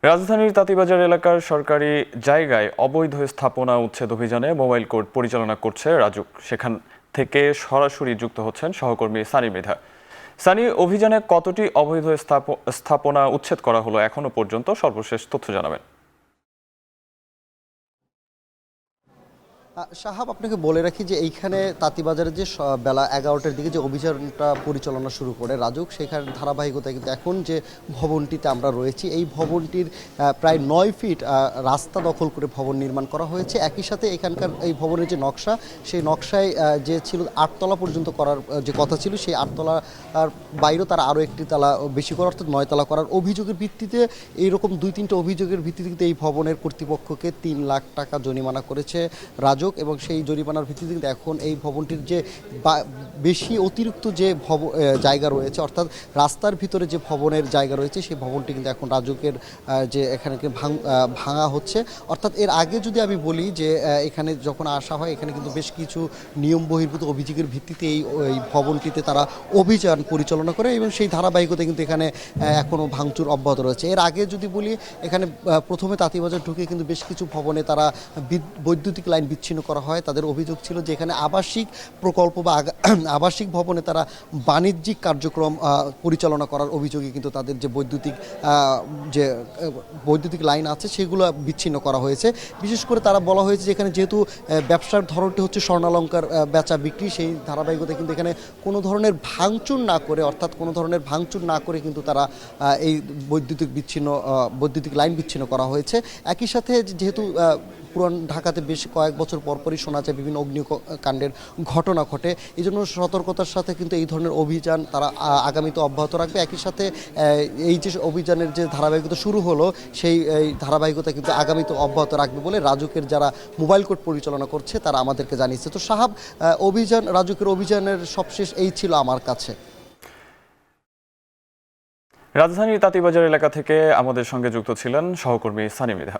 রাজধানীর তাঁতীবাজার এলাকার সরকারি জায়গায় অবৈধ স্থাপনা উচ্ছেদ অভিযানে মোবাইল কোর্ট পরিচালনা করছে রাজুক। সেখান থেকে সরাসরি যুক্ত হচ্ছেন সহকর্মী সানি মৃধা। সানি, অভিযানে কতটি অবৈধ স্থাপনা উচ্ছেদ করা হলো এখনো পর্যন্ত, সর্বশেষ তথ্য জানাবেন। সাহাব, আপনাকে বলে রাখি যে এইখানে তাঁতীবাজারে যে বেলা 11টার দিকে যে অভিযানটা পরিচালনা শুরু করে রাজুক, সেখানে ধারাবাহিকতায় কিন্তু এখন যে ভবনটিতে আমরা রয়েছি, এই ভবনটির প্রায় 9 ফিট রাস্তা দখল করে ভবন নির্মাণ করা হয়েছে। একই সাথে এখানকার এই ভবনের যে নকশা, সেই নকশায় যে ছিল 8 তলা পর্যন্ত করার যে কথা ছিল, সেই 8 তলার বাইরেও তারা আরও একটি তলা বেশি করা, অর্থাৎ 9 তলা করার অভিযোগের ভিত্তিতে, এইরকম 2-3টা অভিযোগের ভিত্তিতে কিন্তু এই ভবনের কর্তৃপক্ষকে 3 লাখ টাকা জরিমানা করেছে রাজুক। এবং সেই জরিমানার ভিত্তিতে কিন্তু এখন এই ভবনটির যে বেশি অতিরিক্ত যে জায়গা রয়েছে, অর্থাৎ রাস্তার ভিতরে যে ভবনের জায়গা রয়েছে, সেই ভবনটি কিন্তু এখন রাজুকের যে এখানে ভাঙা হচ্ছে। অর্থাৎ এর আগে যদি আমি বলি যে এখানে যখন আসা হয়, এখানে কিন্তু বেশ কিছু নিয়ম বহির্ভূত অভিযোগের ভিত্তিতে এই ভবনটিতে তারা অভিযান পরিচালনা করে এবং সেই ধারাবাহিকতায় কিন্তু এখানে এখনও ভাঙচুর অব্যাহত রয়েছে। এর আগে যদি বলি, এখানে প্রথমে তাঁতীবাজার ঢুকে কিন্তু বেশ কিছু ভবনে তারা বৈদ্যুতিক লাইন বিচ্ছিন্ন করা হয়। তাদের অভিযোগ ছিল যে এখানে আবাসিক প্রকল্প বা আবাসিক ভবনে তারা বাণিজ্যিক কার্যক্রম পরিচালনা করার অভিযোগে কিন্তু তাদের যে বৈদ্যুতিক লাইন আছে সেগুলো বিচ্ছিন্ন করা হয়েছে। বিশেষ করে তারা বলা হয়েছে যে এখানে যেহেতু ব্যবসার ধরনটি হচ্ছে স্বর্ণালংকার বেচা বিক্রি, সেই ধারাবাহিকতায় কিন্তু এখানে কোনো ধরনের ভাঙচুর না করে, অর্থাৎ কোনো ধরনের ভাঙচুর না করে কিন্তু তারা এই বৈদ্যুতিক লাইন বিচ্ছিন্ন করা হয়েছে। একই সাথে যেহেতু পুরান ঢাকাতে বেশ কয়েক বছর পরপরই শোনা যায় বিভিন্ন অগ্নিকাণ্ডের ঘটনা ঘটে, এই জন্য সতর্কতার সাথে কিন্তু এই ধরনের অভিযান তারা আগামীতে অব্যাহত রাখবে। একই সাথে এই যে অভিযানের যে ধারাবাহিকতা শুরু হলো, সেই ধারাবাহিকতা কিন্তু আগামীতে অব্যাহত রাখবে বলে রাজুকের যারা মোবাইল কোর্ট পরিচালনা করছে তারা আমাদেরকে জানিয়েছে। তো সাহাব, রাজুকের অভিযানের সবশেষ এই ছিল আমার কাছে। রাজধানীর তাঁতীবাজার এলাকা থেকে আমাদের সঙ্গে যুক্ত ছিলেন সহকর্মী সানি মৃধা।